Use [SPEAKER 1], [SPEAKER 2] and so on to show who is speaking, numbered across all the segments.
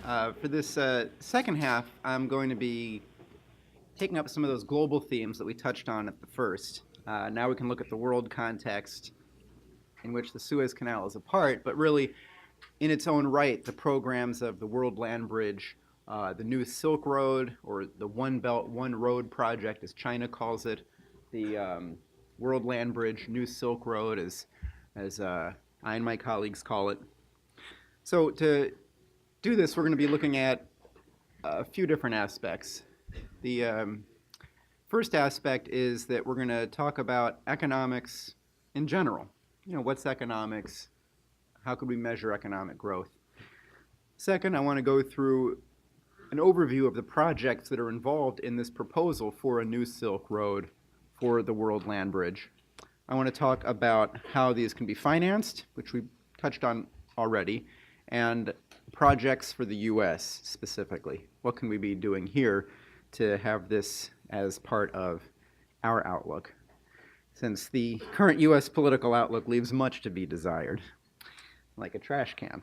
[SPEAKER 1] For this second half, I'm going to be taking up some of those global themes that we touched on at the first. Now we can look at the world context in which the Suez Canal is a part, but really, in its own right, the programs of the World Land Bridge, the New Silk Road, or the One Belt, One Road project, as China calls it, the World Land Bridge, New Silk Road, as I and my colleagues call it. So to do this, we're going to be looking at a few different aspects. The first aspect is that we're going to talk about economics in general. What's economics? How could we measure economic growth? Second, I want to go through an overview of the projects that are involved in this proposal for a new Silk Road for the World Land Bridge. I want to talk about how these can be financed, which we touched on already, and projects for the U.S. specifically. What can we be doing here to have this as part of our outlook, since the current U.S. political outlook leaves much to be desired, like a trash can.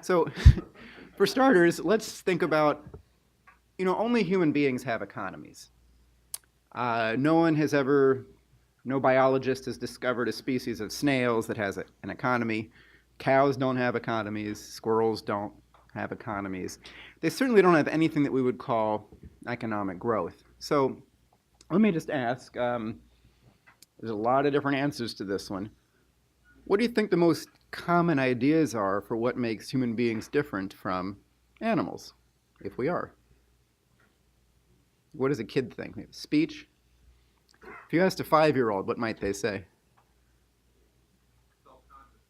[SPEAKER 1] So, for starters, let's think about, only human beings have economies. No biologist has discovered a species of snails that has an economy. Cows don't have economies. Squirrels don't have economies. They certainly don't have anything that we would call economic growth. So let me just ask, there's a lot of different answers to this one. What do you think the most common ideas are for what makes human beings different from animals, if we are? What does a kid think? Speech? If you asked a 5-year-old, what might they say?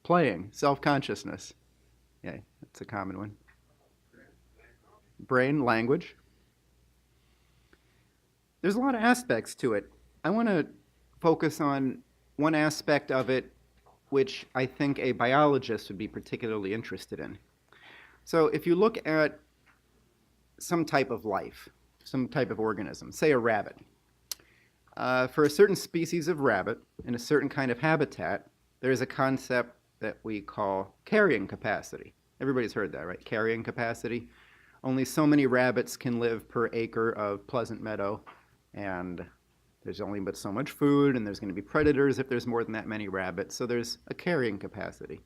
[SPEAKER 1] Playing, self-consciousness. Yeah, that's a common one. Brain, language. There's a lot of aspects to it. I want to focus on one aspect of it which I think a biologist would be particularly interested in. So if you look at some type of life, some type of organism, say a rabbit, for a certain species of rabbit in a certain kind of habitat, there is a concept that we call carrying capacity. Everybody's heard that, right? Carrying capacity. Only so many rabbits can live per acre of pleasant meadow, and there's only but so much food, and there's going to be predators if there's more than that many rabbits, so there's a carrying capacity.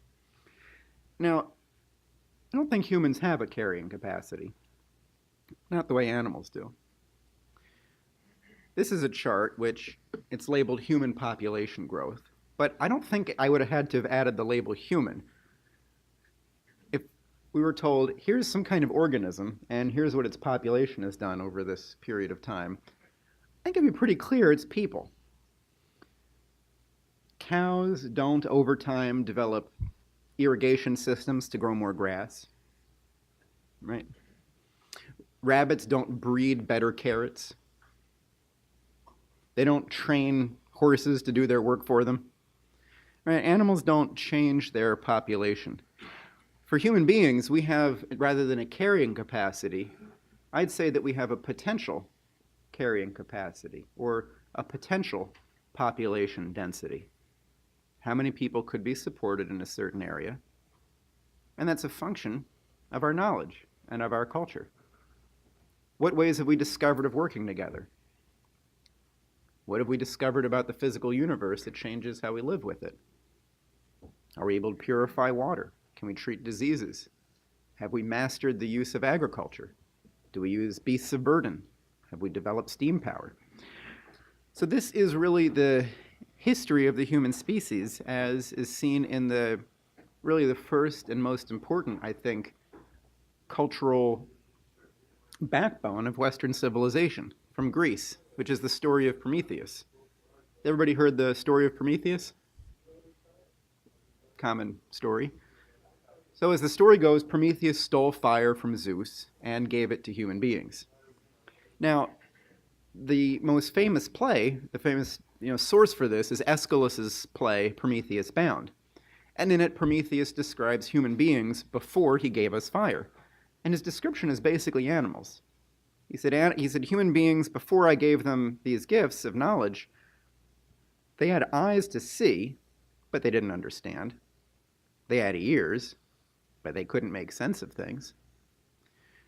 [SPEAKER 1] Now, I don't think humans have a carrying capacity, not the way animals do. This is a chart which it's labeled human population growth, but I don't think I would have had to have added the label human. If we were told, here's some kind of organism, and here's what its population has done over this period of time, I think it'd be pretty clear it's people. Cows don't, over time, develop irrigation systems to grow more grass, right? Rabbits don't breed better carrots. They don't train horses to do their work for them. Right? Animals don't change their population. For human beings, we have, rather than a carrying capacity, I'd say that we have a potential carrying capacity, or a potential population density. How many people could be supported in a certain area? And that's a function of our knowledge and of our culture. What ways have we discovered of working together? What have we discovered about the physical universe that changes how we live with it? Are we able to purify water? Can we treat diseases? Have we mastered the use of agriculture? Do we use beasts of burden? Have we developed steam power? So this is really the history of the human species as is seen in the first and most important, I think, cultural backbone of Western civilization from Greece, which is the story of Prometheus. Everybody heard the story of Prometheus? Common story. So as the story goes, Prometheus stole fire from Zeus and gave it to human beings. Now, the most famous play, the famous source for this is Aeschylus's play Prometheus Bound. And in it, Prometheus describes human beings before he gave us fire. And his description is basically animals. He said, human beings, before I gave them these gifts of knowledge, they had eyes to see, but they didn't understand. They had ears, but they couldn't make sense of things.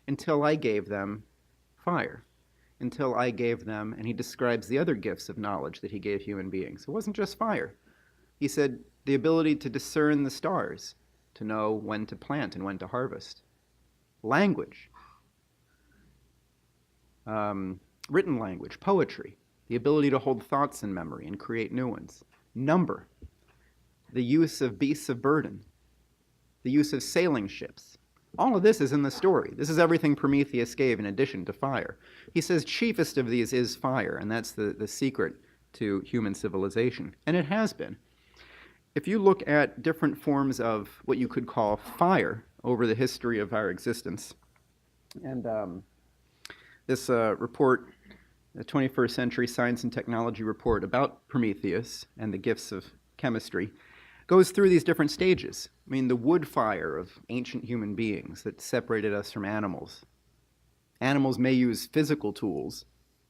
[SPEAKER 1] until I gave them fire, until I gave them, and he describes the other gifts of knowledge that he gave human beings. It wasn't just fire. He said the ability to discern the stars, to know when to plant and when to harvest. Language, written language, poetry, the ability to hold thoughts in memory and create new ones. Number, the use of beasts of burden, the use of sailing ships. All of this is in the story. This is everything Prometheus gave in addition to fire. He says chiefest of these is fire, and that's the secret to human civilization. And it has been. If you look at different forms of what you could call fire over the history of our existence, and this report, the 21st Century Science and Technology report about Prometheus and the gifts of chemistry, goes through these different stages. I mean, the wood fire of ancient human beings that separated us from animals. Animals may use physical tools,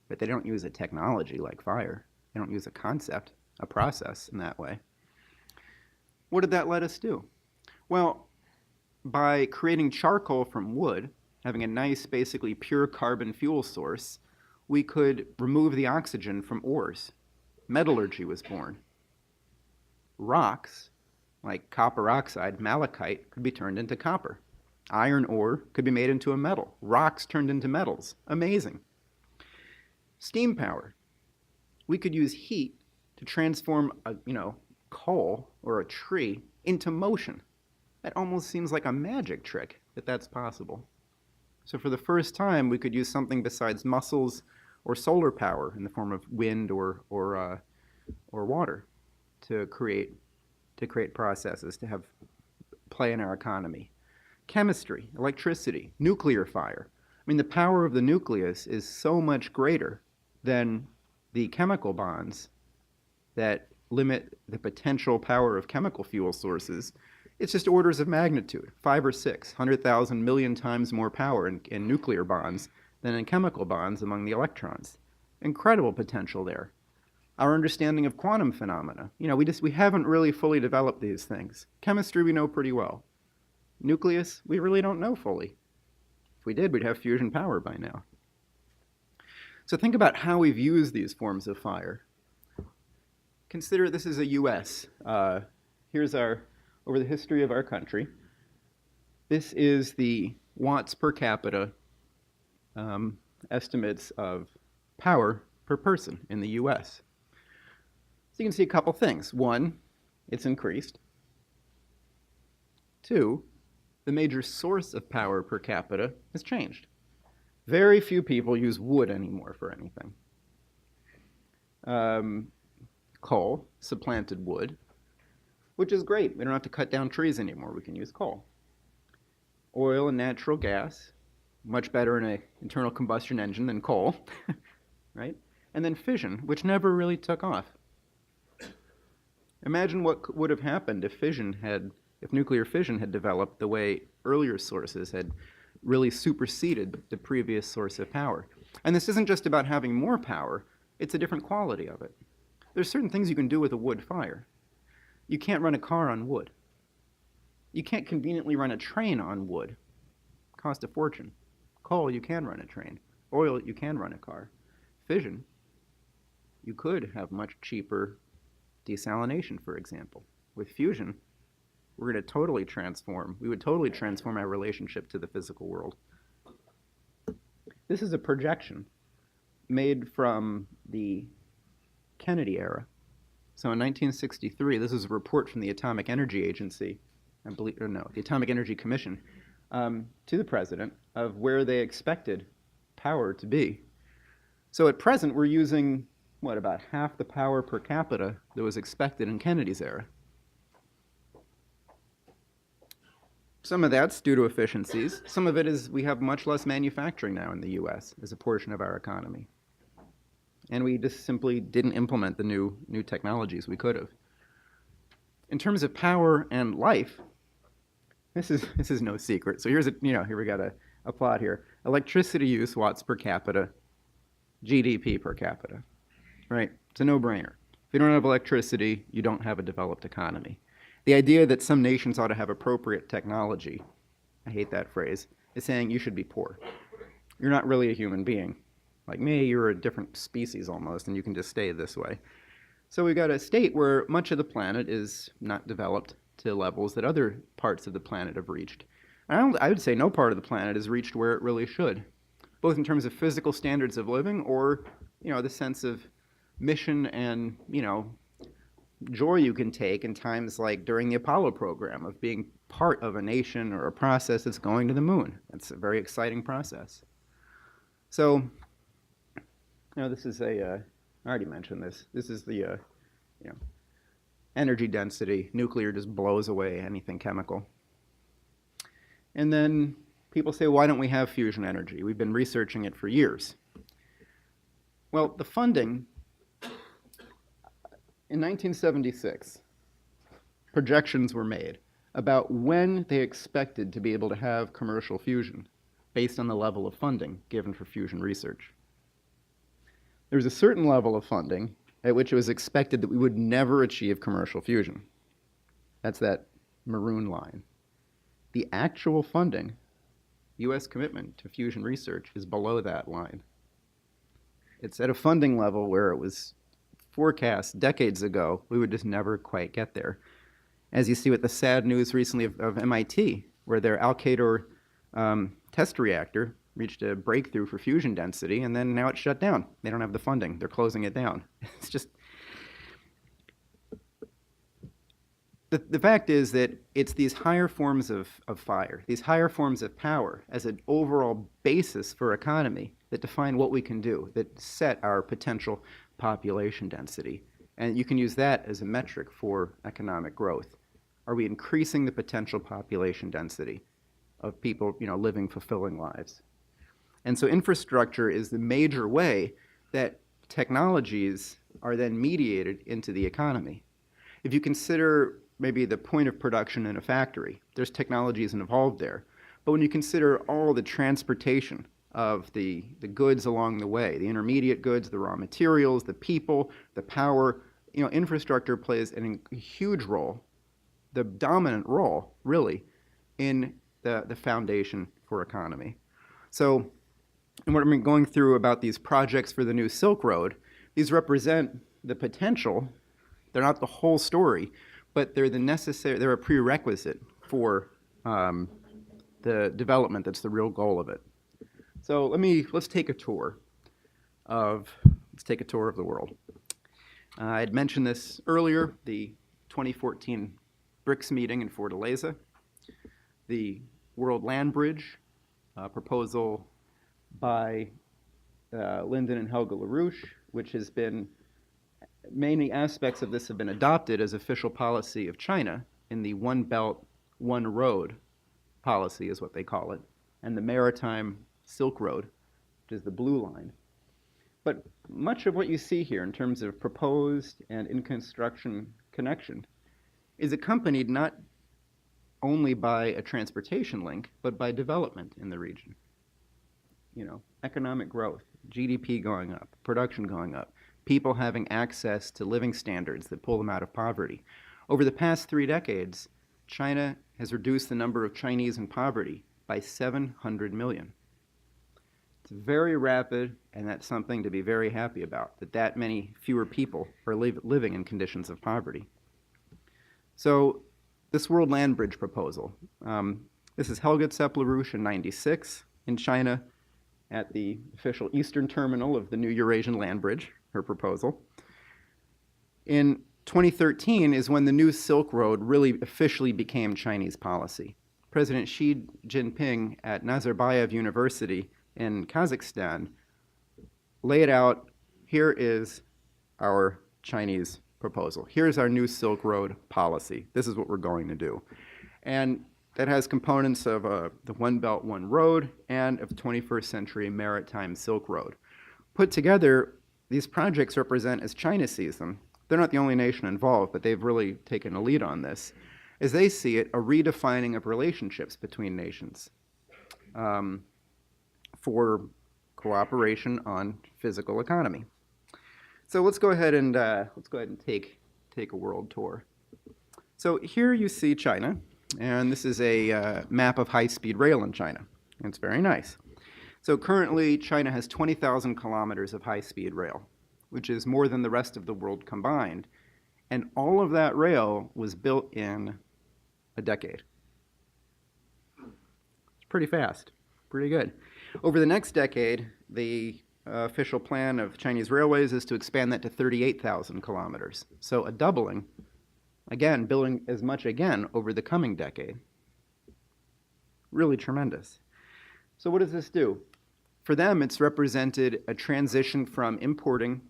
[SPEAKER 1] but they don't use a technology like fire. They don't use a concept, a process in that way. What did that let us do? Well, by creating charcoal from wood, having a nice, basically pure carbon fuel source, we could remove the oxygen from ores. Metallurgy was born. Rocks, like copper oxide, malachite, could be turned into copper. Iron ore could be made into a metal. Rocks turned into metals. Amazing. Steam power. We could use heat to transform coal or a tree into motion. That almost seems like a magic trick that that's possible. So for the first time, we could use something besides muscles or solar power in the form of wind or water to create processes, to have play in our economy. Chemistry, electricity, nuclear fire. I mean, the power of the nucleus is so much greater than the chemical bonds that limit the potential power of chemical fuel sources. It's just orders of magnitude, 5 or 6, 100,000 million times more power in nuclear bonds than in chemical bonds among the electrons. Incredible potential there. Our understanding of quantum phenomena, we haven't really fully developed these things. Chemistry we know pretty well. Nucleus, we really don't know fully. If we did, we'd have fusion power by now. So think about how we've used these forms of fire. Consider this is a US. Here's over the history of our country. This is the watts per capita estimates of power per person in the US. So you can see a couple things. One, it's increased. Two, the major source of power per capita has changed. Very few people use wood anymore for anything. Coal supplanted wood, which is great. We don't have to cut down trees anymore. We can use coal. Oil and natural gas, much better in an internal combustion engine than coal, right? And then fission, which never really took off. Imagine what would have happened if nuclear fission had developed the way earlier sources had really superseded the previous source of power. And this isn't just about having more power, it's a different quality of it. There's certain things you can do with a wood fire. You can't run a car on wood. You can't conveniently run a train on wood. It costs a fortune. Coal, you can run a train. Oil, you can run a car. Fission, you could have much cheaper desalination, for example. With fusion, we would totally transform our relationship to the physical world. This is a projection made from the Kennedy era. So in 1963, this is a report from the Atomic Energy Agency, the Atomic Energy Commission, to the president of where they expected power to be. So at present, we're using, about half the power per capita that was expected in Kennedy's era. Some of that's due to efficiencies. Some of it is we have much less manufacturing now in the US as a portion of our economy. And we just simply didn't implement the new technologies we could have. In terms of power and life, this is no secret. So here we got a plot here. Electricity use, watts per capita, GDP per capita, right? It's a no-brainer. If you don't have electricity, you don't have a developed economy. The idea that some nations ought to have appropriate technology, I hate that phrase, is saying you should be poor. You're not really a human being. Like me, you're a different species almost, and you can just stay this way. So we've got a state where much of the planet is not developed to levels that other parts of the planet have reached. I would say no part of the planet has reached where it really should, both in terms of physical standards of living or, the sense of mission and, joy you can take in times like during the Apollo program of being part of a nation or a process that's going to the moon. It's a very exciting process. So, this is I already mentioned this. This is the, energy density. Nuclear just blows away anything chemical. And then people say, why don't we have fusion energy? We've been researching it for years. Well, the funding, in 1976, projections were made about when they expected to be able to have commercial fusion based on the level of funding given for fusion research. There was a certain level of funding at which it was expected that we would never achieve commercial fusion. That's that maroon line. The actual funding, U.S. commitment to fusion research, is below that line. It's at a funding level where it was forecast decades ago we would just never quite get there. As you see with the sad news recently of MIT, where their Alcator test reactor reached a breakthrough for fusion density, and then now it's shut down. They don't have the funding. They're closing it down. It's just... The fact is that it's these higher forms of fire, these higher forms of power as an overall basis for economy that define what we can do, that set our potential population density. And you can use that as a metric for economic growth. Are we increasing the potential population density of people, living fulfilling lives? And so infrastructure is the major way that technologies are then mediated into the economy. If you consider maybe the point of production in a factory, there's technologies involved there. But when you consider all the transportation of the goods along the way, the intermediate goods, the raw materials, the people, the power, infrastructure plays a huge role, the dominant role, really, in the foundation for economy. So, and what I'm going through about these projects for the new Silk Road, these represent the potential. They're not the whole story, but they're they're a prerequisite for the development that's the real goal of it. So let's take a tour of the world. I had mentioned this earlier, the 2014 BRICS meeting in Fortaleza, the World Land Bridge proposal by Lyndon and Helga LaRouche, which has been, many aspects of this have been adopted as official policy of China in the One Belt, One Road policy is what they call it, and the Maritime Silk Road, which is the blue line. But much of what you see here in terms of proposed and in construction connection is accompanied not only by a transportation link, but by development in the region. Economic growth, GDP going up, production going up, people having access to living standards that pull them out of poverty. Over the past 3 decades, China has reduced the number of Chinese in poverty by 700 million. It's very rapid, and that's something to be very happy about, that many fewer people are living in conditions of poverty. So this World Land Bridge proposal, this is Helga Zepp-LaRouche in 96 in China at the official eastern terminal of the new Eurasian Land Bridge, her proposal. In 2013 is when the new Silk Road really officially became Chinese policy. President Xi Jinping at Nazarbayev University in Kazakhstan laid out, here is our Chinese proposal. Here's our new Silk Road policy. This is what we're going to do. And that has components of the One Belt, One Road and of 21st century Maritime Silk Road. Put together, these projects represent, as China sees them, they're not the only nation involved, but they've really taken a lead on this, as they see it, a redefining of relationships between nations for cooperation on physical economy. So let's go ahead and take a world tour. So here you see China, and this is a map of high-speed rail in China. It's very nice. So currently, China has 20,000 kilometers of high-speed rail, which is more than the rest of the world combined. And all of that rail was built in a decade. It's pretty fast, pretty good. Over the next decade, the official plan of Chinese railways is to expand that to 38,000 kilometers. So a doubling, again, building as much again over the coming decade. Really tremendous. So what does this do? For them, it's represented a transition from importing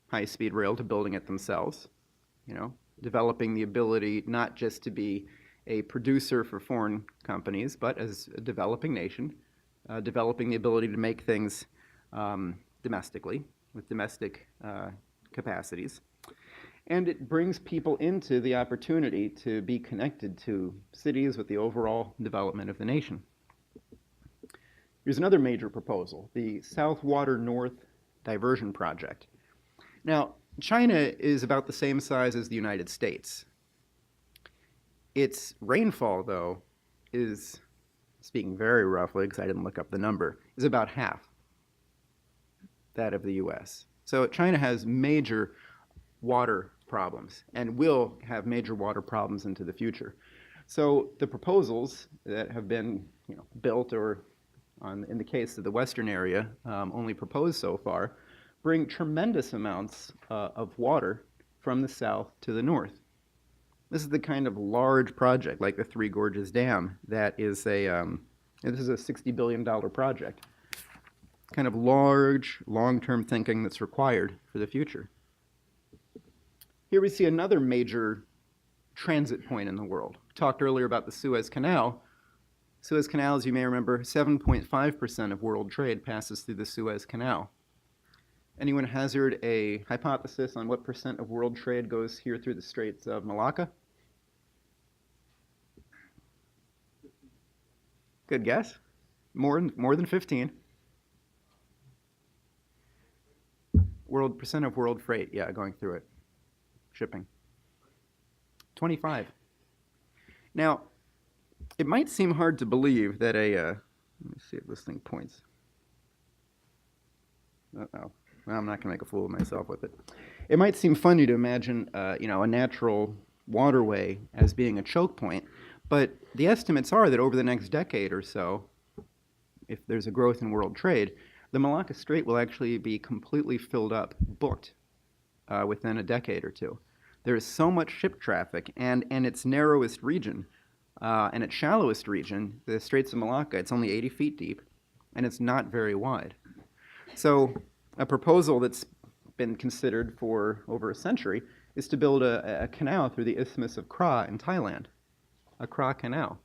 [SPEAKER 1] high-speed rail to building it themselves, developing the ability not just to be a producer for foreign companies, but as a developing nation, developing the ability to make things domestically with domestic capacities. And it brings people into the opportunity to be connected to cities with the overall development of the nation. Here's another major proposal, the South Water North Diversion Project. Now, China is about the same size as the United States. Its rainfall, though, is, speaking very roughly, because I didn't look up the number, is about half that of the US. So China has major water problems and will have major water problems into the future. So the proposals that have been built or in the case of the western area, only proposed so far, bring tremendous amounts of water from the south to the north. This is the kind of large project, like the Three Gorges Dam, that is this is a $60 billion project. Kind of large, long-term thinking that's required for the future. Here we see another major transit point in the world. We talked earlier about the Suez Canal. Suez Canal, as you may remember, 7.5% of world trade passes through the Suez Canal. Anyone hazard a hypothesis on what percent of world trade goes here through the Straits of Malacca? Good guess. More than 15. Percent of world freight, yeah, going through it. Shipping. 25. Now, it might seem hard to believe that let me see if this thing points. Uh-oh. Well, I'm not going to make a fool of myself with it. It might seem funny to imagine, a natural waterway as being a choke point, but the estimates are that over the next decade or so, if there's a growth in world trade, the Malacca Strait will actually be completely filled up, booked, within a decade or two. There is so much ship traffic, and its narrowest region, and its shallowest region, the Straits of Malacca, it's only 80 feet deep, and it's not very wide. So a proposal that's been considered for over a century is to build a canal through the Isthmus of Kra in Thailand, a Kra Canal.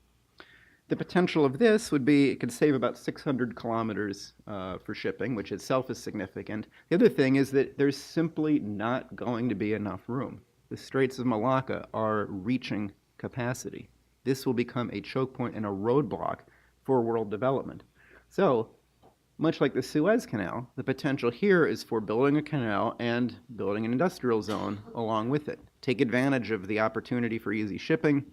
[SPEAKER 1] The potential of this would be it could save about 600 kilometers for shipping, which itself is significant. The other thing is that there's simply not going to be enough room. The Straits of Malacca are reaching capacity. This will become a choke point and a roadblock for world development. So, much like the Suez Canal, the potential here is for building a canal and building an industrial zone along with it. Take advantage of the opportunity for easy shipping,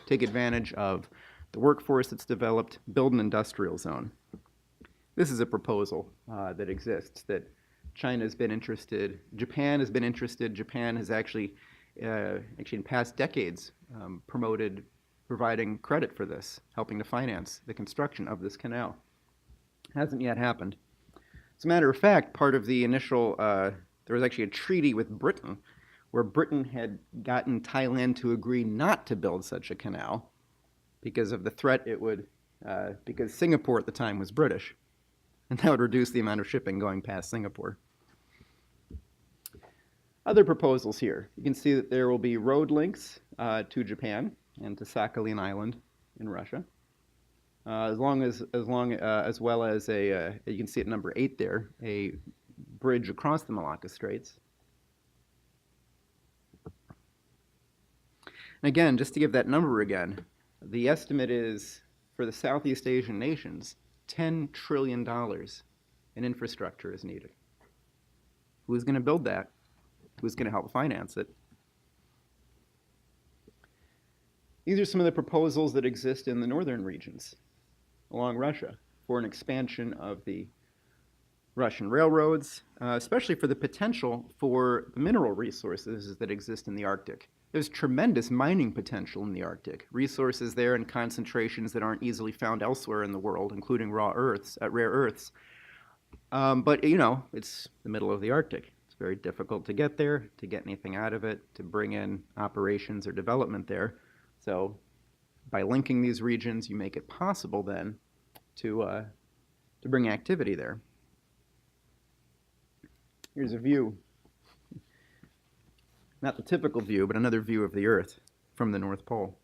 [SPEAKER 1] take advantage of the workforce that's developed, build an industrial zone. This is a proposal that exists that China has been interested, Japan has been interested. Japan has actually in past decades providing credit for this, helping to finance the construction of this canal. Hasn't yet happened. As a matter of fact, part of the initial, there was actually a treaty with Britain where Britain had gotten Thailand to agree not to build such a canal because of the threat it would, because Singapore at the time was British, and that would reduce the amount of shipping going past Singapore. Other proposals here. You can see that there will be road links to Japan and to Sakhalin Island in Russia. As well as you can see at number 8 there, a bridge across the Malacca Straits. And again, just to give that number again, the estimate is for the Southeast Asian nations, $10 trillion in infrastructure is needed. Who's going to build that? Who's going to help finance it? These are some of the proposals that exist in the northern regions along Russia. for an expansion of the Russian railroads, especially for the potential for the mineral resources that exist in the Arctic. There's tremendous mining potential in the Arctic, resources there in concentrations that aren't easily found elsewhere in the world, including rare earths. But, it's the middle of the Arctic. It's very difficult to get there, to get anything out of it, to bring in operations or development there. So by linking these regions, you make it possible then to bring activity there. Here's a view, not the typical view, but another view of the Earth from the North Pole.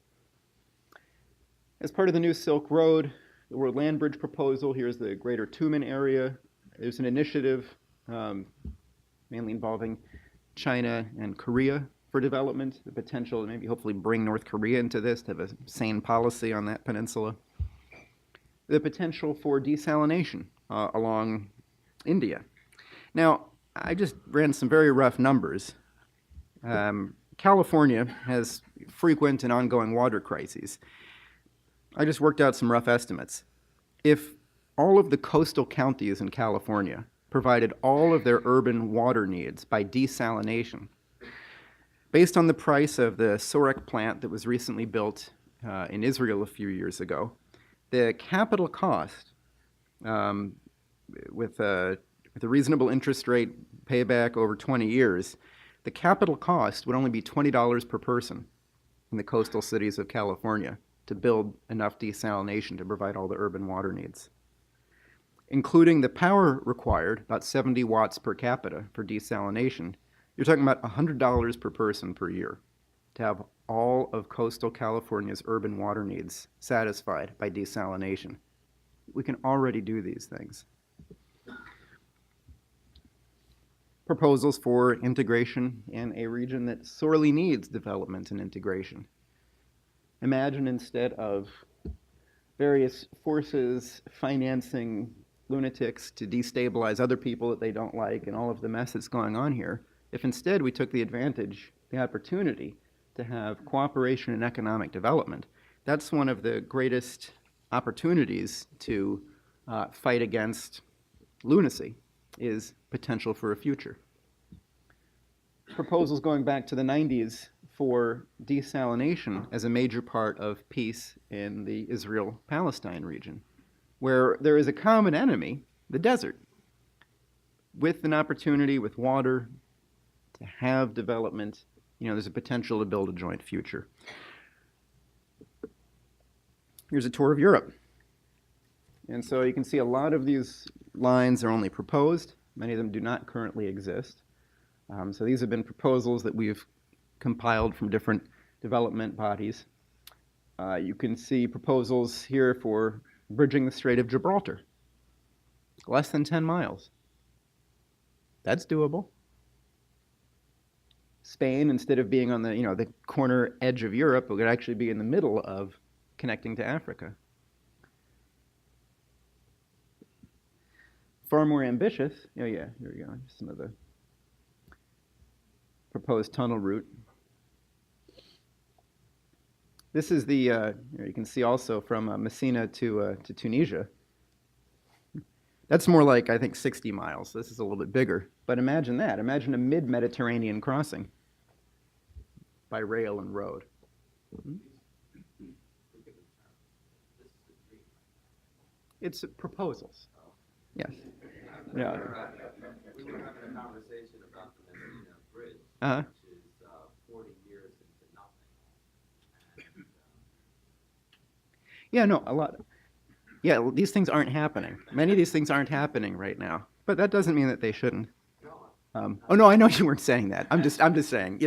[SPEAKER 1] As part of the new Silk Road, the World Land Bridge proposal, here's the Greater Tumen area. There's an initiative mainly involving China and Korea for development, the potential to maybe hopefully bring North Korea into this, to have a sane policy on that peninsula. The potential for desalination along India. Now, I just ran some very rough numbers. California has frequent and ongoing water crises. I just worked out some rough estimates. If all of the coastal counties in California provided all of their urban water needs by desalination, based on the price of the Sorek plant that was recently built in Israel a few years ago, the capital cost with a reasonable interest rate payback over 20 years, the capital cost would only be $20 per person in the coastal cities of California to build enough desalination to provide all the urban water needs. Including the power required, about 70 watts per capita for desalination, you're talking about $100 per person per year to have all of coastal California's urban water needs satisfied by desalination. We can already do these things. Proposals for integration in a region that sorely needs development and integration. Imagine instead of various forces financing lunatics to destabilize other people that they don't like and all of the mess that's going on here, if instead we took the opportunity to have cooperation and economic development, that's one of the greatest opportunities to fight against lunacy, is potential for a future. Proposals going back to the 90s for desalination as a major part of peace in the Israel-Palestine region, where there is a common enemy, the desert, with an opportunity, with water, to have development. There's a potential to build a joint future. Here's a tour of Europe. And so you can see a lot of these lines are only proposed. Many of them do not currently exist. So these have been proposals that we've compiled from different development bodies. You can see proposals here for bridging the Strait of Gibraltar. Less than 10 miles. That's doable. Spain, instead of being on the corner edge of Europe, would actually be in the middle of connecting to Africa. Far more ambitious. Oh yeah, here we go. Some of the proposed tunnel route. This is the, you can see also from Messina to Tunisia. That's more like, I think, 60 miles. This is a little bit bigger. But imagine that. Imagine a mid-Mediterranean crossing by rail and road. It's proposals. Yes. Yeah.
[SPEAKER 2] We were having a conversation about the Messina Bridge, which is 40 years into nothing. And,
[SPEAKER 1] yeah, no, a lot. Yeah, these things aren't happening. Many of these things aren't happening right now. But that doesn't mean that they shouldn't. Oh no, I know you weren't saying that. I'm just saying,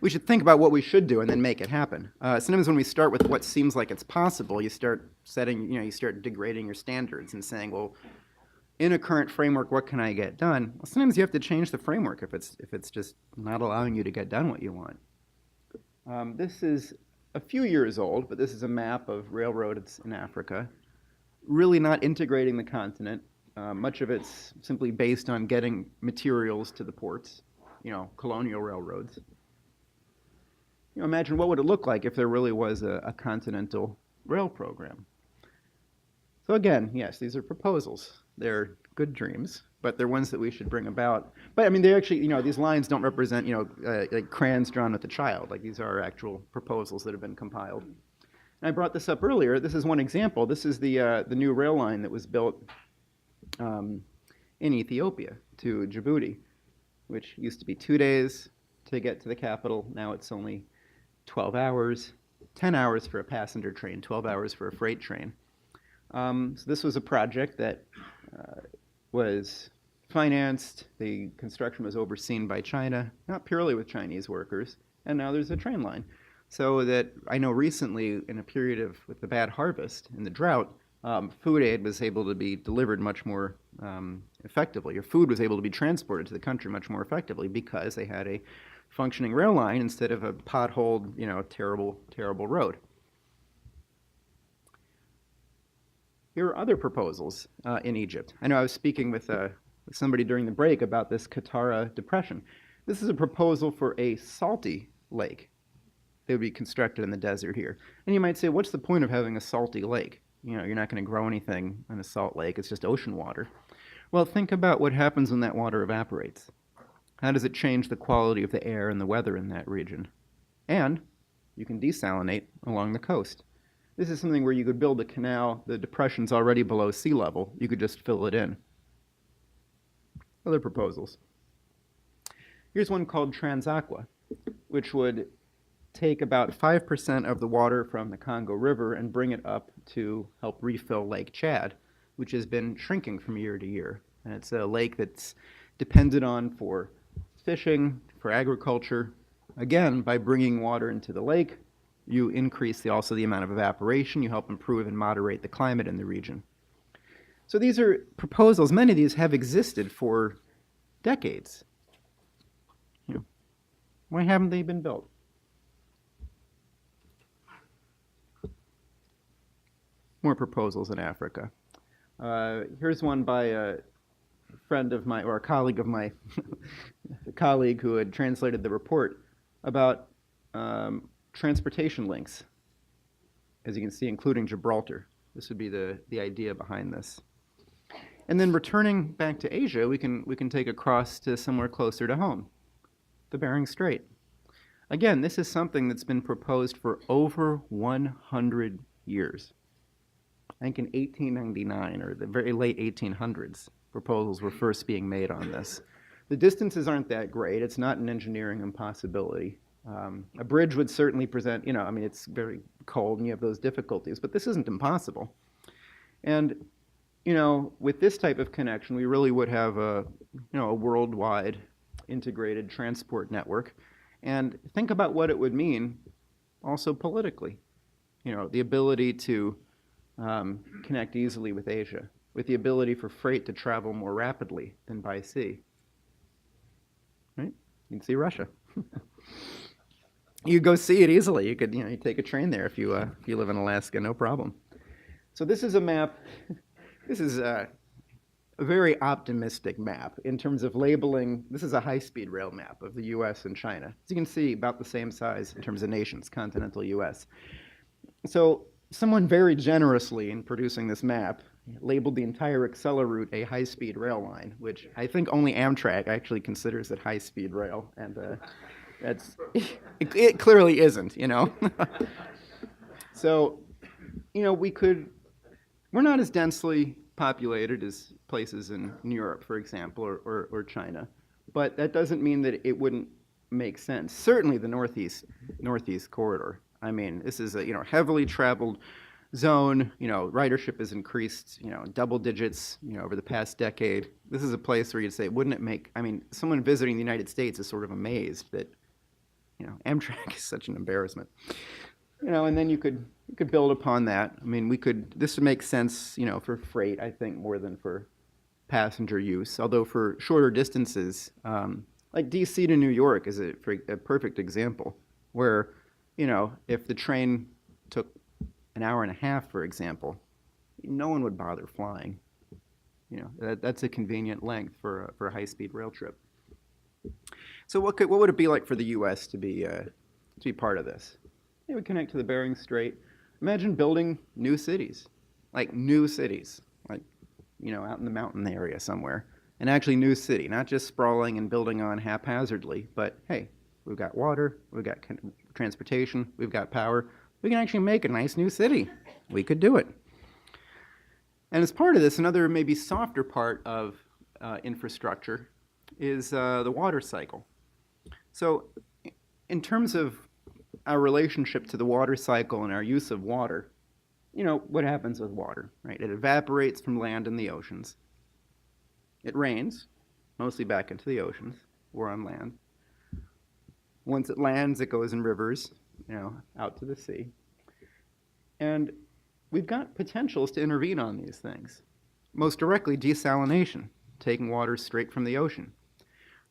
[SPEAKER 1] we should think about what we should do and then make it happen. Sometimes when we start with what seems like it's possible, you start setting, you start degrading your standards and saying, well, in a current framework, what can I get done? Well, sometimes you have to change the framework if it's just not allowing you to get done what you want. This is a few years old, but this is a map of railroads in Africa, really not integrating the continent. Much of it's simply based on getting materials to the ports, colonial railroads. Imagine what would it look like if there really was a continental rail program. So again, yes, these are proposals. They're good dreams, but they're ones that we should bring about. But I mean, they actually, these lines don't represent, like crayons drawn with a child. Like these are actual proposals that have been compiled. And I brought this up earlier. This is one example. This is the new rail line that was built in Ethiopia to Djibouti, which used to be 2 days to get to the capital. Now it's only 12 hours, 10 hours for a passenger train, 12 hours for a freight train. So this was a project that was financed. The construction was overseen by China, not purely with Chinese workers, and now there's a train line. So that I know recently, in a period of with the bad harvest and the drought, food aid was able to be delivered much more effectively. Your food was able to be transported to the country much more effectively because they had a functioning rail line instead of a potholed, terrible, terrible road. Here are other proposals in Egypt. I know I was speaking with somebody during the break about this Qattara Depression. This is a proposal for a salty lake that would be constructed in the desert here. And you might say, what's the point of having a salty lake? You're not going to grow anything in a salt lake. It's just ocean water. Well, think about what happens when that water evaporates. How does it change the quality of the air and the weather in that region? And you can desalinate along the coast. This is something where you could build a canal. The depression's already below sea level. You could just fill it in. Other proposals. Here's one called Transaqua, which would take about 5% of the water from the Congo River and bring it up to help refill Lake Chad, which has been shrinking from year to year. And it's a lake that's depended on for fishing, for agriculture. Again, by bringing water into the lake, you increase also the amount of evaporation. You help improve and moderate the climate in the region. So these are proposals. Many of these have existed for decades. Why haven't they been built? More proposals in Africa. Here's one by a friend of mine, or a colleague of my colleague who had translated the report about transportation links, as you can see, including Gibraltar. This would be the idea behind this. And then returning back to Asia, we can take a cross to somewhere closer to home, the Bering Strait. Again, this is something that's been proposed for over 100 years. I think in 1899 or the very late 1800s, proposals were first being made on this. The distances aren't that great. It's not an engineering impossibility. A bridge would certainly present, it's very cold and you have those difficulties, but this isn't impossible. And, with this type of connection, we really would have a worldwide integrated transport network. And think about what it would mean also politically. The ability to connect easily with Asia, with the ability for freight to travel more rapidly than by sea. Right? You can see Russia. You go see it easily. You could, you take a train there if you live in Alaska, no problem. So this is a map. This is a very optimistic map in terms of labeling. This is a high-speed rail map of the U.S. and China. As you can see, about the same size in terms of nations, continental U.S. So someone very generously in producing this map labeled the entire Acela route a high-speed rail line, which I think only Amtrak actually considers it high-speed rail, and it clearly isn't, So, we're not as densely populated as places in Europe, for example, or China, but that doesn't mean that it wouldn't make sense. Certainly the Northeast corridor. I mean, this is a heavily traveled zone. Ridership has increased double digits over the past decade. This is a place where you'd say, wouldn't it make? I mean, someone visiting the United States is sort of amazed that Amtrak is such an embarrassment. And then you could build upon that. I mean, this would make sense for freight, I think, more than for passenger use. Although for shorter distances, like DC to New York is a perfect example where if the train took an hour and a half, for example, no one would bother flying. That's a convenient length for a high-speed rail trip. So what would it be like for the U.S. to be part of this? It would connect to the Bering Strait. Imagine building new cities. like new cities, like, out in the mountain area somewhere. An actually new city, not just sprawling and building on haphazardly, but hey, we've got water, we've got transportation, we've got power. We can actually make a nice new city. We could do it. And as part of this, another maybe softer part of infrastructure is the water cycle. So in terms of our relationship to the water cycle and our use of water, what happens with water, right? It evaporates from land and the oceans. It rains, mostly back into the oceans or on land. Once it lands, it goes in rivers, out to the sea. And we've got potentials to intervene on these things. Most directly, desalination, taking water straight from the ocean.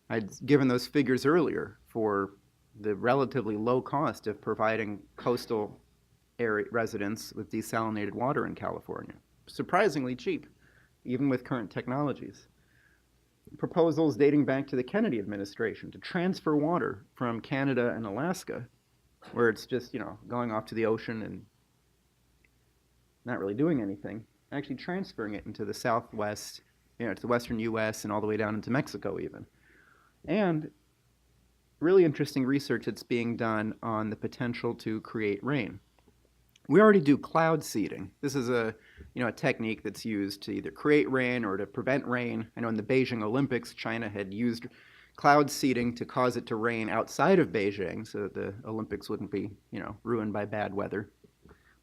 [SPEAKER 1] I'd given those figures earlier for the relatively low cost of providing coastal area residents with desalinated water in California. Surprisingly cheap, even with current technologies. Proposals dating back to the Kennedy administration to transfer water from Canada and Alaska, where it's just, going off to the ocean and not really doing anything, actually transferring it into the Southwest, to the western U.S. and all the way down into Mexico even. And really interesting research that's being done on the potential to create rain. We already do cloud seeding. This is a technique that's used to either create rain or to prevent rain. I know in the Beijing Olympics, China had used cloud seeding to cause it to rain outside of Beijing so that the Olympics wouldn't be, ruined by bad weather.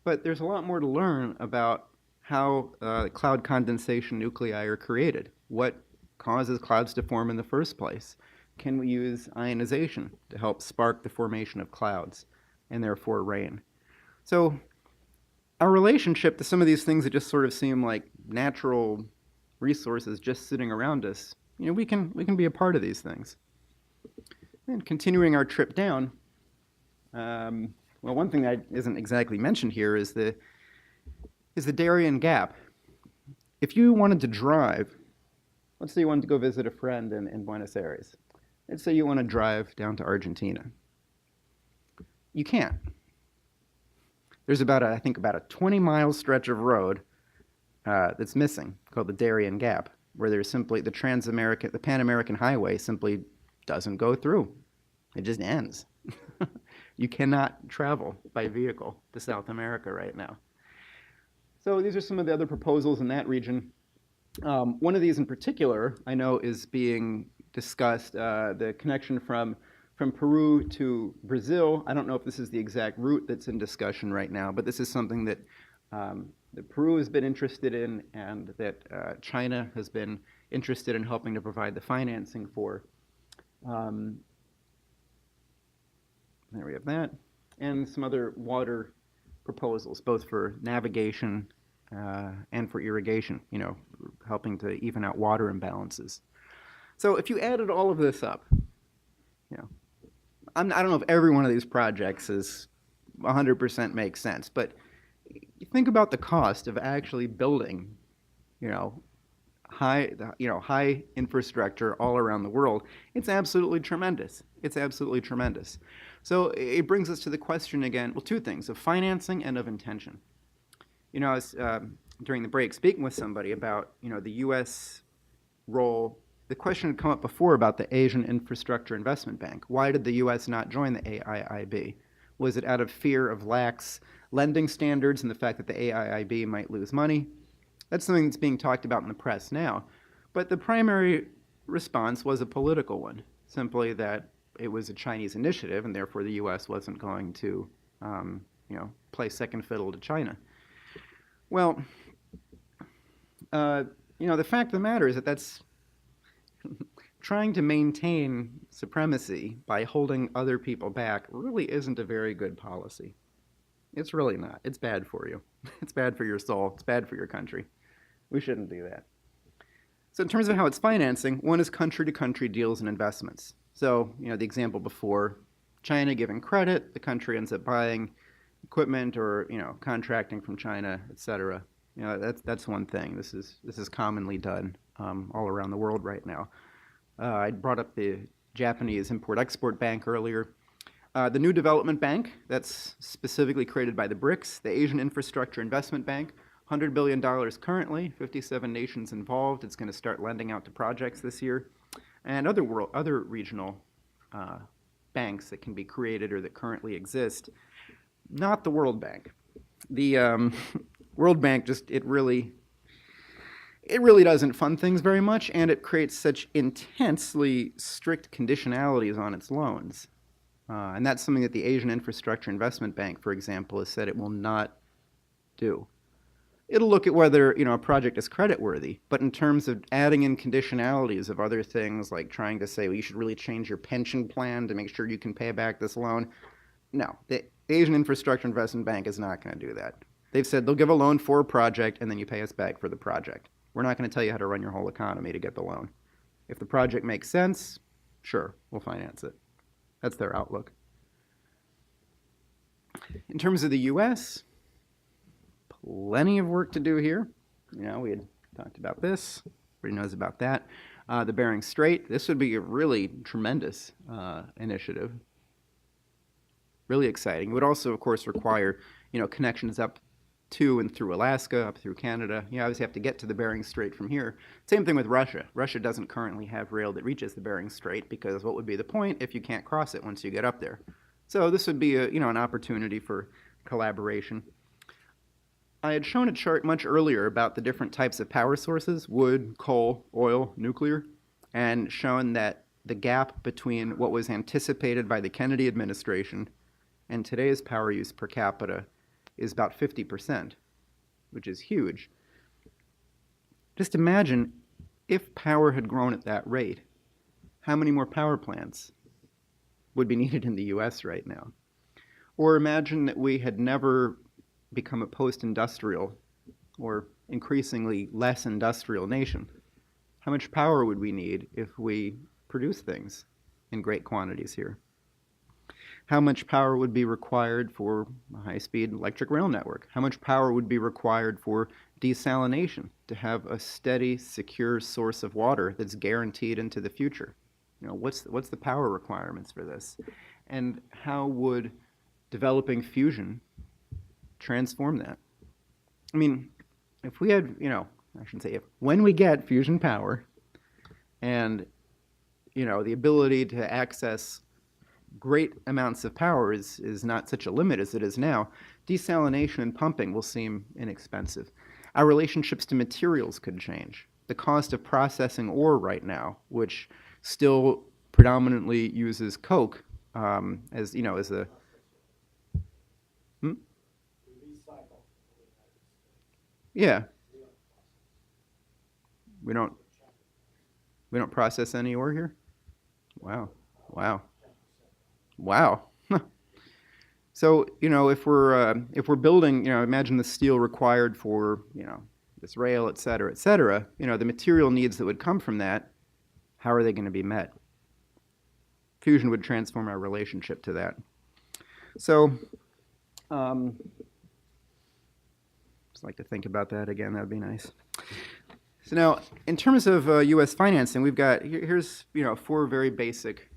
[SPEAKER 1] But there's a lot more to learn about how cloud condensation nuclei are created. What causes clouds to form in the first place? Can we use ionization to help spark the formation of clouds and therefore rain? So our relationship to some of these things that just sort of seem like natural resources just sitting around us, we can be a part of these things. And continuing our trip down, well, one thing that isn't exactly mentioned here is the Darien Gap. If you wanted to drive, let's say you wanted to go visit a friend in Buenos Aires. Let's say you want to drive down to Argentina. You can't. There's about a 20-mile stretch of road that's missing called the Darien Gap, where there's simply the Pan American Highway simply doesn't go through. It just ends. You cannot travel by vehicle to South America right now. So these are some of the other proposals in that region. One of these in particular, I know, is being discussed, the connection from Peru to Brazil. I don't know if this is the exact route that's in discussion right now, but this is something that Peru has been interested in and that China has been interested in helping to provide the financing for. There we have that. And some other water proposals, both for navigation and for irrigation, helping to even out water imbalances. So if you added all of this up, I don't know if every one of these projects is 100% makes sense, but you think about the cost of actually building, high infrastructure all around the world. It's absolutely tremendous. It's absolutely tremendous. So it brings us to the question again, well, two things, of financing and of intention. I was, during the break, speaking with somebody about, the U.S. role. The question had come up before about the Asian Infrastructure Investment Bank. Why did the U.S. not join the AIIB? Was it out of fear of lax lending standards and the fact that the AIIB might lose money? That's something that's being talked about in the press now. But the primary response was a political one, simply that it was a Chinese initiative and therefore the U.S. wasn't going to play second fiddle to China. Well, the fact of the matter is that that's trying to maintain supremacy by holding other people back really isn't a very good policy. It's really not. It's bad for you. It's bad for your soul. It's bad for your country. We shouldn't do that. So in terms of how it's financing, one is country-to-country deals and investments. So, the example before, China giving credit, the country ends up buying equipment or, contracting from China, et cetera. That's one thing. This is commonly done all around the world right now. I brought up the Japanese Import-Export Bank earlier. The New Development Bank, that's specifically created by the BRICS, the Asian Infrastructure Investment Bank, $100 billion currently, 57 nations involved. It's going to start lending out to projects this year. And other regional banks that can be created or that currently exist. Not the World Bank. The World Bank it really doesn't fund things very much, and it creates such intensely strict conditionalities on its loans. And that's something that the Asian Infrastructure Investment Bank, for example, has said it will not do. It'll look at whether a project is creditworthy, but in terms of adding in conditionalities of other things, like trying to say, well, you should really change your pension plan to make sure you can pay back this loan. No, the Asian Infrastructure Investment Bank is not going to do that. They've said they'll give a loan for a project and then you pay us back for the project. We're not going to tell you how to run your whole economy to get the loan. If the project makes sense, sure, we'll finance it. That's their outlook. In terms of the U.S., plenty of work to do here. We had talked about this. Everybody knows about that. The Bering Strait, this would be a really tremendous initiative. Really exciting. It would also, of course, require, connections up to and through Alaska, up through Canada. You obviously have to get to the Bering Strait from here. Same thing with Russia. Russia doesn't currently have rail that reaches the Bering Strait because what would be the point if you can't cross it once you get up there? So this would be an opportunity for collaboration. I had shown a chart much earlier about the different types of power sources, wood, coal, oil, nuclear, and shown that the gap between what was anticipated by the Kennedy administration and today's power use per capita is about 50%, which is huge. Just imagine if power had grown at that rate, how many more power plants would be needed in the US right now? Or imagine that we had never become a post-industrial or increasingly less industrial nation. How much power would we need if we produce things in great quantities here? How much power would be required for a high-speed electric rail network? How much power would be required for desalination to have a steady, secure source of water that's guaranteed into the future? What's the power requirements for this? And how would developing fusion transform that? I mean, if we had, I shouldn't say if, when we get fusion power and, the ability to access great amounts of power is not such a limit as it is now, desalination and pumping will seem inexpensive. Our relationships to materials could change. The cost of processing ore right now, which still predominantly uses coke as a... Yeah. We don't process any ore here? Wow. So, if we're building, imagine the steel required for, this rail, et cetera, the material needs that would come from that, how are they going to be met? Fusion would transform our relationship to that. So, just like to think about that again. That would be nice. So now, in terms of U.S. financing, we've got here's 4 very basic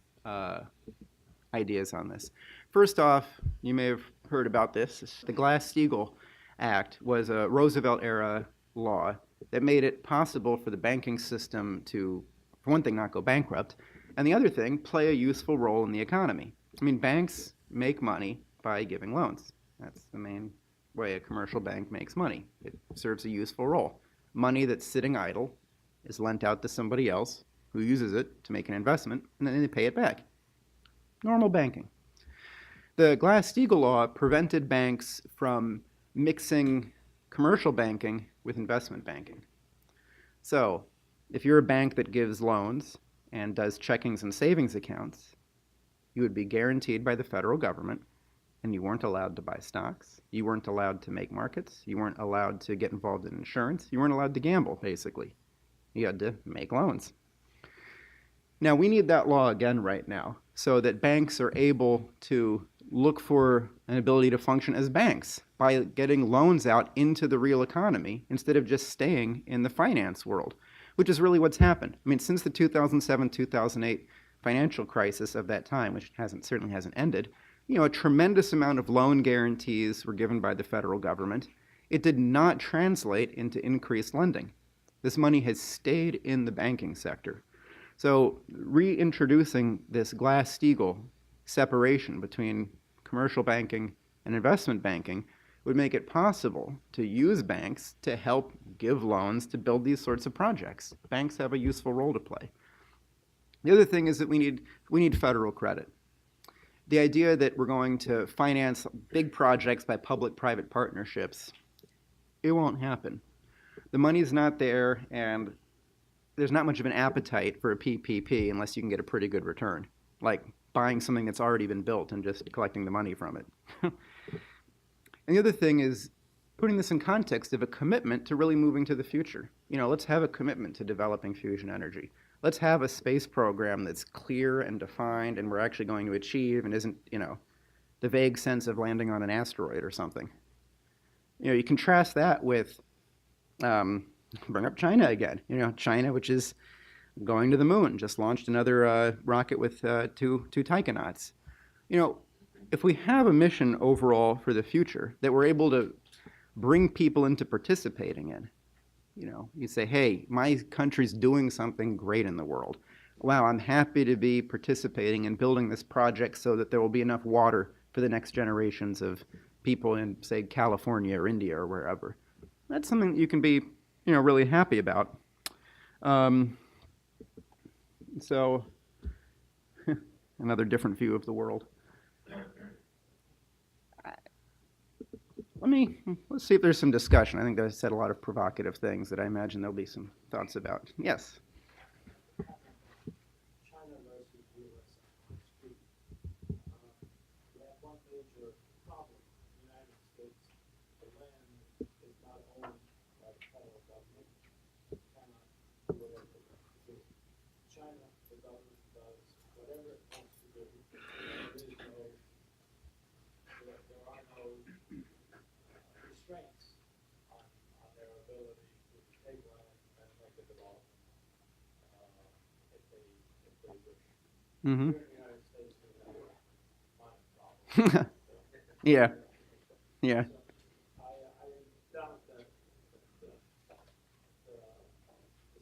[SPEAKER 1] ideas on this. First off, you may have heard about this. The Glass-Steagall Act was a Roosevelt-era law that made it possible for the banking system to, for one thing, not go bankrupt, and the other thing, play a useful role in the economy. I mean, banks make money by giving loans. That's the main way a commercial bank makes money. It serves a useful role. Money that's sitting idle is lent out to somebody else who uses it to make an investment, and then they pay it back. Normal banking. The Glass-Steagall law prevented banks from mixing commercial banking with investment banking. So, if you're a bank that gives loans and does checkings and savings accounts, you would be guaranteed by the federal government, and you weren't allowed to buy stocks, you weren't allowed to make markets, you weren't allowed to get involved in insurance, you weren't allowed to gamble, basically. You had to make loans. Now, we need that law again right now so that banks are able to look for an ability to function as banks by getting loans out into the real economy instead of just staying in the finance world, which is really what's happened. I mean, since the 2007-2008 financial crisis of that time, which certainly hasn't ended, a tremendous amount of loan guarantees were given by the federal government, it did not translate into increased lending. This money has stayed in the banking sector. So reintroducing this Glass-Steagall separation between commercial banking and investment banking would make it possible to use banks to help give loans to build these sorts of projects. Banks have a useful role to play. The other thing is that we need federal credit. The idea that we're going to finance big projects by public-private partnerships, it won't happen. The money's not there, and there's not much of an appetite for a PPP unless you can get a pretty good return, like buying something that's already been built and just collecting the money from it. And the other thing is putting this in context of a commitment to really moving to the future. Let's have a commitment to developing fusion energy. Let's have a space program that's clear and defined and we're actually going to achieve and isn't, the vague sense of landing on an asteroid or something. You contrast that with, bring up China again. China, which is going to the moon, just launched another rocket with two taikonauts. If we have a mission overall for the future that we're able to bring people into participating in, you say, hey, my country's doing something great in the world. Wow, I'm happy to be participating in building this project so that there will be enough water for the next generations of people in, say, California or India or wherever. That's something you can be, really happy about. So, another different view of the world. Let's see if there's some discussion. I think I said a lot of provocative things that I imagine there'll be some thoughts about. Yes?
[SPEAKER 3] China versus U.S. on the street. We have one major problem in the United States. The land is not owned by the federal government. It cannot do whatever it wants to do. China, the government does whatever it wants to do. There are no restraints on their ability to take land and make a development if they wish.
[SPEAKER 1] Mm-hmm.
[SPEAKER 3] Here in the United States, we have a mining problem.
[SPEAKER 1] Yeah. Yeah.
[SPEAKER 3] So I doubt that the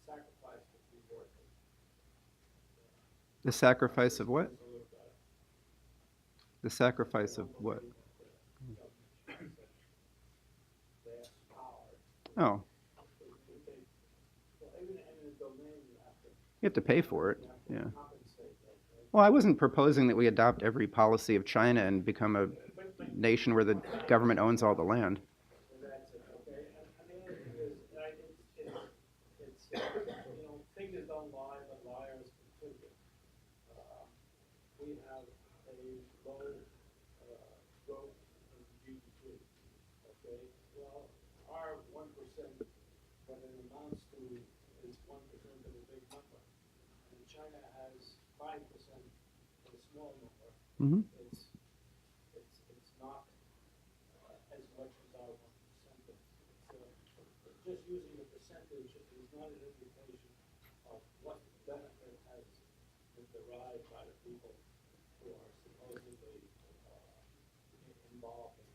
[SPEAKER 3] sacrifice would be worth it.
[SPEAKER 1] The sacrifice of what?
[SPEAKER 3] It's a little better.
[SPEAKER 1] The sacrifice of what?
[SPEAKER 3] Vast power.
[SPEAKER 1] Oh,
[SPEAKER 3] Well, even in a domain, you
[SPEAKER 1] you have to pay for it. Yeah.
[SPEAKER 3] compensate that.
[SPEAKER 1] Well, I wasn't proposing that we adopt every policy of China and become a nation where the government owns all the land.
[SPEAKER 3] That's it, okay? And the other thing is, figures don't lie, but liars can figure. We have a low growth in GDP, okay? Well, our 1%, what it amounts to is 1% of a big number. And China has 5% of a small number.
[SPEAKER 1] Mm-hmm.
[SPEAKER 3] It's not as much as our 1% is. Just using the percentage is not an indication of what benefit has been derived by the people who are supposedly involved in it.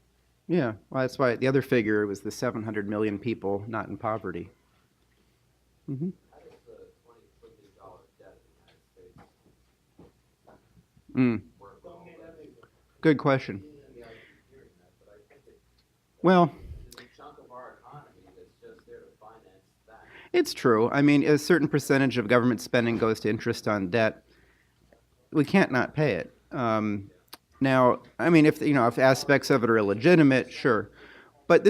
[SPEAKER 1] Yeah, well, that's why the other figure was the 700 million people not in poverty. Mm-hmm.
[SPEAKER 2] How does the $20 trillion debt in the United States
[SPEAKER 1] Mm.
[SPEAKER 2] work?
[SPEAKER 3] Don't mean anything.
[SPEAKER 1] Good question.
[SPEAKER 2] Yeah, I keep hearing that, but I think
[SPEAKER 1] Well,
[SPEAKER 2] there's a chunk of our economy that's just there to finance that.
[SPEAKER 1] it's true. I mean, a certain percentage of government spending goes to interest on debt. We can't not pay it. Now, I mean, if aspects of it are illegitimate, sure. But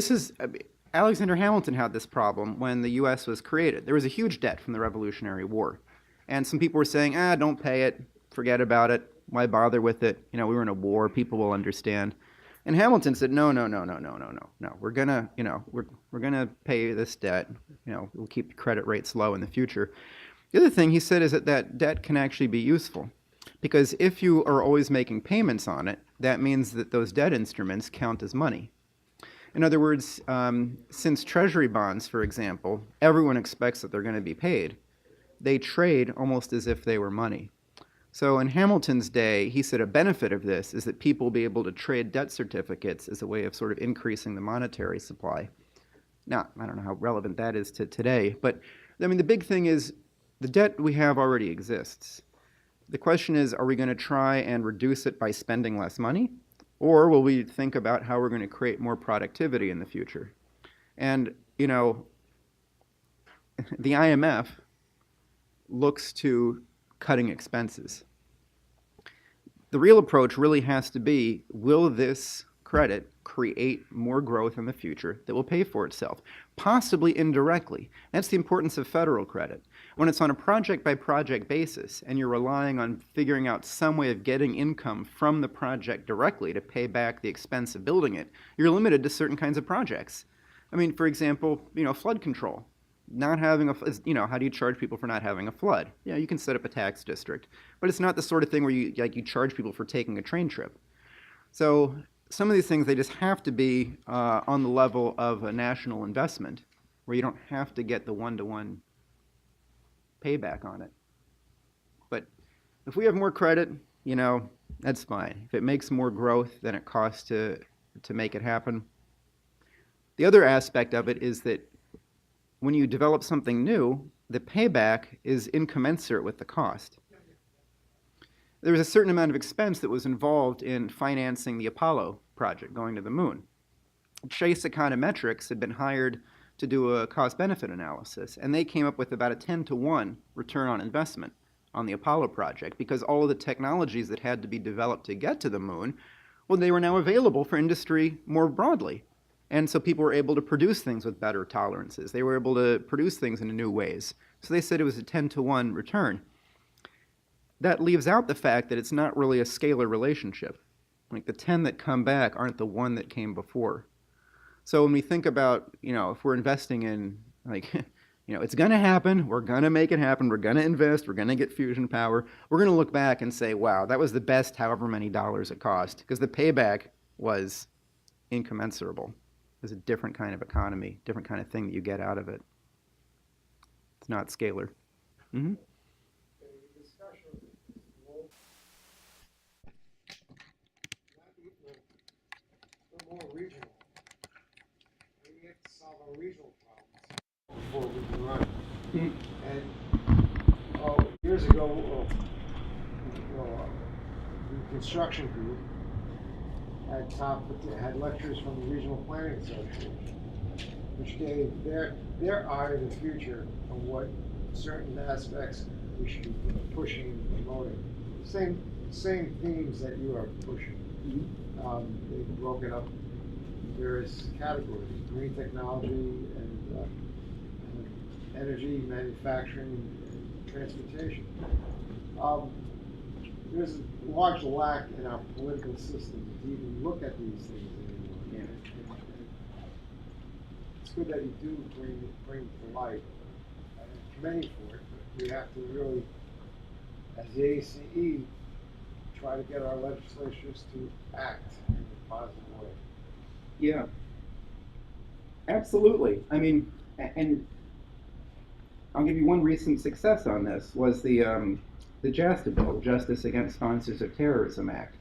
[SPEAKER 1] Alexander Hamilton had this problem when the U.S. was created. There was a huge debt from the Revolutionary War. And some people were saying, don't pay it, forget about it, why bother with it? We were in a war, people will understand. And Hamilton said, no. We're gonna pay this debt. We'll keep the credit rates low in the future. The other thing he said is that debt can actually be useful. Because if you are always making payments on it, that means that those debt instruments count as money. In other words, since treasury bonds, for example, everyone expects that they're going to be paid, they trade almost as if they were money. So in Hamilton's day, he said a benefit of this is that people will be able to trade debt certificates as a way of sort of increasing the monetary supply. Now, I don't know how relevant that is to today, but I mean, the big thing is the debt we have already exists. The question is, are we going to try and reduce it by spending less money? Or will we think about how we're going to create more productivity in the future? And, you know, the IMF looks to cutting expenses. The real approach really has to be, will this credit create more growth in the future that will pay for itself? Possibly indirectly. That's the importance of federal credit. When it's on a project-by-project basis and you're relying on figuring out some way of getting income from the project directly to pay back the expense of building it, you're limited to certain kinds of projects. I mean, for example, flood control. Not having how do you charge people for not having a flood? Yeah, you can set up a tax district, but it's not the sort of thing where you charge people for taking a train trip. So some of these things, they just have to be on the level of a national investment, where you don't have to get the one-to-one payback on it. But if we have more credit, that's fine. If it makes more growth than it costs to make it happen. The other aspect of it is that when you develop something new, the payback is incommensurate with the cost. There was a certain amount of expense that was involved in financing the Apollo project, going to the moon. Chase Econometrics had been hired to do a cost-benefit analysis, and they came up with about a 10-to-1 return on investment on the Apollo project, because all of the technologies that had to be developed to get to the moon, well, they were now available for industry more broadly. And so people were able to produce things with better tolerances. They were able to produce things in new ways. So they said it was a 10-to-1 return. That leaves out the fact that it's not really a scalar relationship. Like the 10 that come back aren't the 1 that came before. So when we think about, if we're investing in, it's going to happen, we're going to make it happen, we're going to invest, we're going to get fusion power, we're going to look back and say, wow, that was the best however many dollars it cost, because the payback was incommensurable. It's a different kind of economy, different kind of thing that you get out of it. It's not scalar. Mm-hmm.
[SPEAKER 3] The discussion will more regional. We have to solve our regional problems before we can run. Mm-hmm. And years ago, the construction group had lectures from the Regional Planning Association, which gave their eye to the future of what certain aspects we should be pushing and promoting. Same themes that you are pushing. Mm-hmm. They broke it up in various categories: green technology and energy, manufacturing, and transportation. There's a large lack in our political system to even look at these things anymore. Yeah. And it's good that you do bring it to light. I commend you for it, but we have to really, as the ACE, try to get our legislatures to act in a positive way.
[SPEAKER 1] Yeah, absolutely. I mean, and I'll give you one recent success on this, was the JASTA bill, Justice Against Sponsors of Terrorism Act.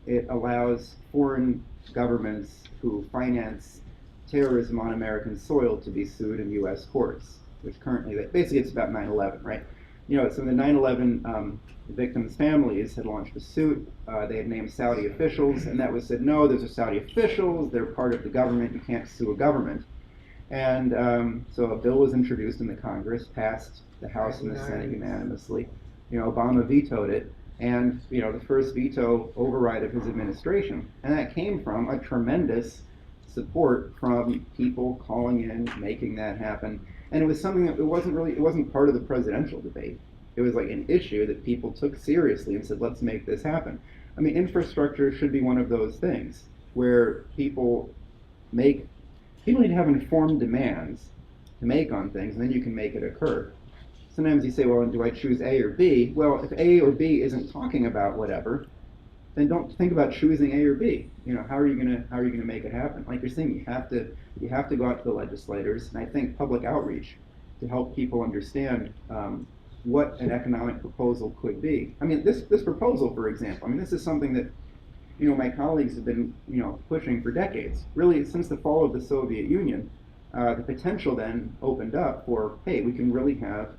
[SPEAKER 1] It allows foreign governments who finance terrorism on American soil to be sued in U.S. courts, which currently, basically it's about 9/11, right? So the 9/11 victims' families had launched a suit. They had named Saudi officials, and that was said, no, those are Saudi officials, they're part of the government, you can't sue a government. And so a bill was introduced in the Congress, passed the House and the Senate unanimously. Obama vetoed it, and the first veto override of his administration, and that came from a tremendous support from people calling in, making that happen. And it was something that it wasn't part of the presidential debate. It was like an issue that people took seriously and said, let's make this happen. I mean, infrastructure should be one of those things where people need to have informed demands to make on things, and then you can make it occur. Sometimes you say, well, do I choose A or B? Well, if A or B isn't talking about whatever, then don't think about choosing A or B. How are you gonna make it happen? Like you're saying, you have to go out to the legislators, and I think public outreach to help people understand what an economic proposal could be. I mean, this proposal, for example, this is something that my colleagues have been pushing for decades, really since the fall of the Soviet Union. the potential then opened up for, hey, we can really have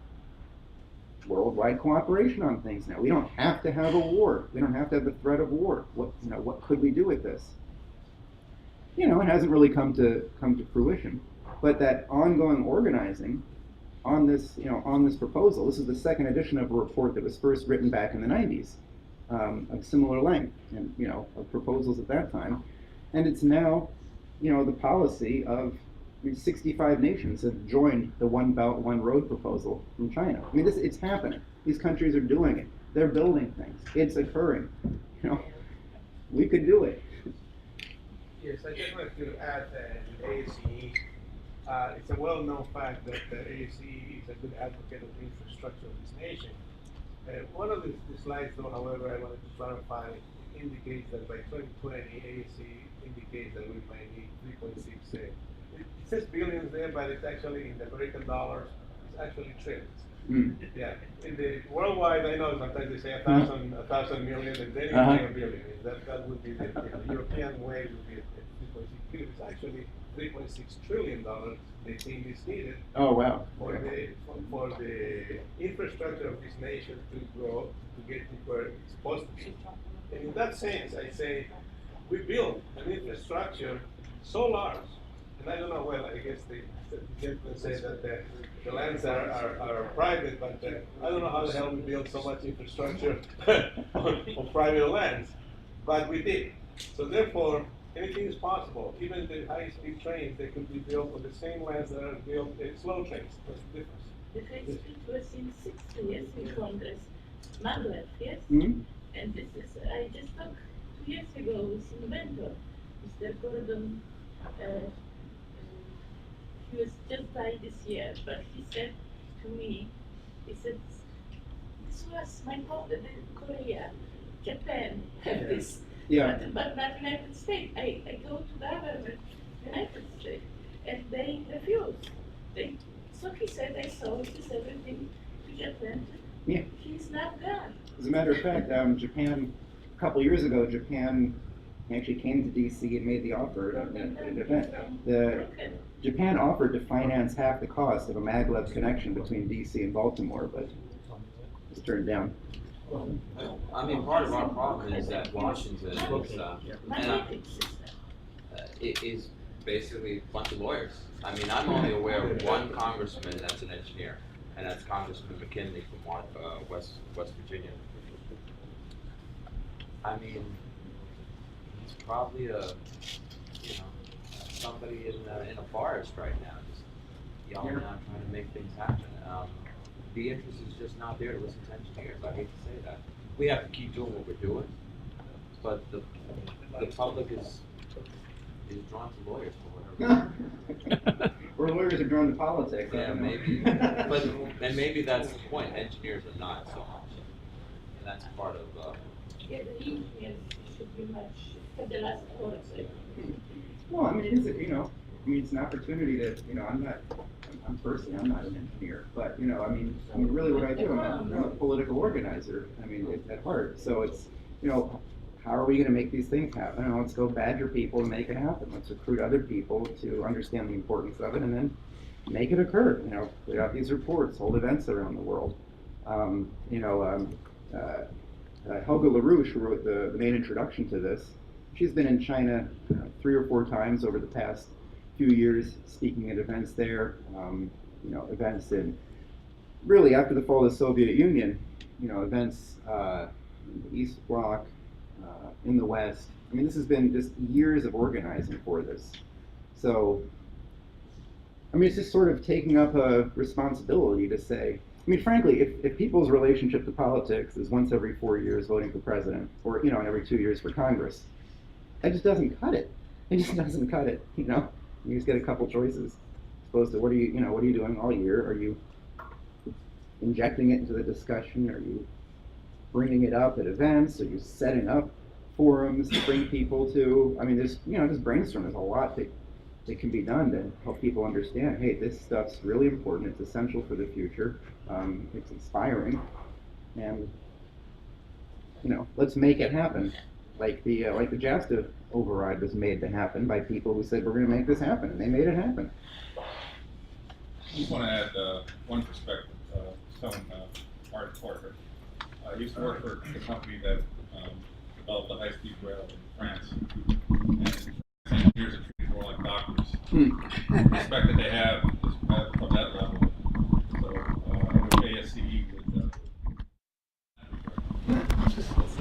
[SPEAKER 1] worldwide cooperation on things now. We don't have to have a war. We don't have to have the threat of war. What could we do with this? It hasn't really come to fruition. But that ongoing organizing on this proposal, this is the second edition of a report that was first written back in the 90s, of similar length, and of proposals at that time, and it's now, the policy of 65 nations have joined the One Belt, One Road proposal from China. I mean, it's happening. These countries are doing it. They're building things. It's occurring. We could do it.
[SPEAKER 4] Yes, I just wanted to add that ASCE, it's a well-known fact that the ASCE is a good advocate of the infrastructure of this nation. One of the slides, though, however, I wanted to clarify, indicates that by 2020, ASCE indicates that we might need 3.6. It says billions there, but it's actually in the American dollars, it's actually trillions.
[SPEAKER 1] Mm.
[SPEAKER 4] Yeah, in the worldwide, I know sometimes they say a thousand million, and then a billion. That would be the European way would be 3.6 billion. It's actually $3.6 trillion they think is needed.
[SPEAKER 1] Oh, wow.
[SPEAKER 4] For the infrastructure of this nation to grow, to get to where it's supposed to be. And in that sense, I say we build an infrastructure so large, and I don't know, well, I guess the gentleman said that the lands are private, but I don't know how the hell we build so much infrastructure on private lands, but we did. So therefore, anything is possible. Even the high-speed trains, they could be built on the same lands that are built in slow trains. What's the difference?
[SPEAKER 5] The high-speed was in 60 years in Congress, maglev, yes?
[SPEAKER 1] Mm-hmm.
[SPEAKER 5] And this is, I just talked 2 years ago with inventor, Mr. Gordon. He was just died this year, but he said to me, he said, this was my father, Korea, Japan have this,
[SPEAKER 1] Yeah.
[SPEAKER 5] but not United States. I go to the government, United States, and they refuse. So he said, I sold this everything to Japan.
[SPEAKER 1] Yeah.
[SPEAKER 5] He's not gone.
[SPEAKER 1] As a matter of fact, Japan, a couple years ago, Japan actually came to D.C. and made the offer at an event. Japan offered to finance half the cost of a maglev connection between D.C. and Baltimore, but it was turned down.
[SPEAKER 2] I mean, part of our problem is that Washington is basically a bunch of lawyers. I mean, I'm only aware of one congressman that's an engineer, and that's Congressman McKinley from West Virginia. I mean, he's probably somebody in a forest right now, just yelling out, trying to make things happen. The interest is just not there to listen to engineers. I hate to say that. We have to keep doing what we're doing, but the public is drawn to lawyers for whatever.
[SPEAKER 1] Or lawyers are drawn to politics.
[SPEAKER 2] Yeah, maybe. And maybe that's the point. Engineers are not so much, and that's part of.
[SPEAKER 5] Yeah, the engineers should be much for the last quarter.
[SPEAKER 1] Well, I mean, it's an opportunity to, I'm personally, I'm not an engineer, but, really what I do, I'm a political organizer, at heart. So it's, how are we going to make these things happen? Let's go badger people and make it happen. Let's recruit other people to understand the importance of it and then make it occur. Put out these reports, hold events around the world. Helga LaRouche, who wrote the main introduction to this, she's been in China 3 or 4 times over the past few years, speaking at events there, events in, really after the fall of the Soviet Union, events in the East Bloc, in the West. This has been just years of organizing for this. So, it's just sort of taking up a responsibility to say, frankly, if people's relationship to politics is once every 4 years voting for president, or, every 2 years for Congress, that just doesn't cut it. It just doesn't cut it, You just get a couple choices. As opposed to what are you doing all year? Are you injecting it into the discussion? Are you bringing it up at events? Are you setting up forums to bring people to? There's, just brainstorm. There's a lot that can be done to help people understand, hey, this stuff's really important. It's essential for the future. It's inspiring. And, let's make it happen. like the JASTA override was made to happen by people who said we're going to make this happen, and they made it happen.
[SPEAKER 6] I just want to add one perspective. Stone Art Parker. I used to work for the company that developed the high-speed rail in France. And engineers are treated more like doctors. The respect that they have is from that level. So I wish ASCE would.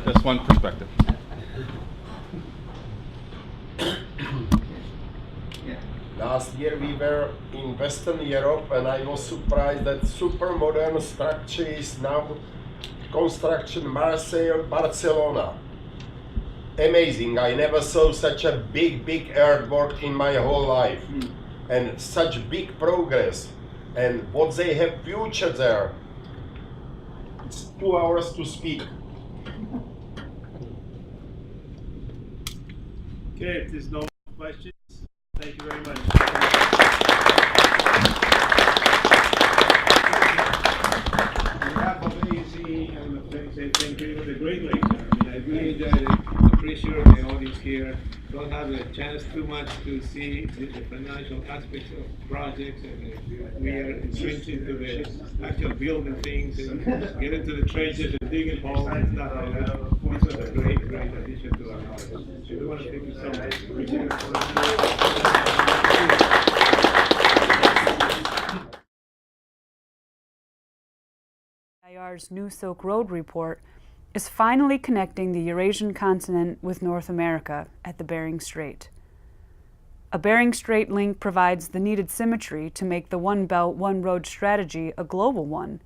[SPEAKER 6] That's one perspective.
[SPEAKER 7] Last year we were in Western Europe and I was surprised that super modern structure is now construction Marseille, Barcelona. Amazing, I never saw such a big earthwork in my whole life. And such big progress. And what they have future there. It's 2 hours to speak.
[SPEAKER 4] Okay, if there's no questions, thank you very much. On behalf of AZ, I want to say thank you for the great lecture. I mean, I really enjoyed it. I'm pretty sure the audience here don't have a chance too much to see the financial aspects of projects, and we are entrenched into the actual building things and get into the trenches and digging holes and stuff like that. This was a great addition to our knowledge. So we want to thank you so much. Appreciate it.
[SPEAKER 8] IR's New Silk Road report is finally connecting the Eurasian continent with North America at the Bering Strait. A Bering Strait link provides the needed symmetry to make the One Belt, One Road strategy a global one,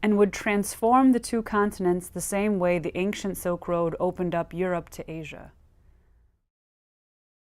[SPEAKER 8] and would transform the two continents the same way the ancient Silk Road opened up Europe to Asia.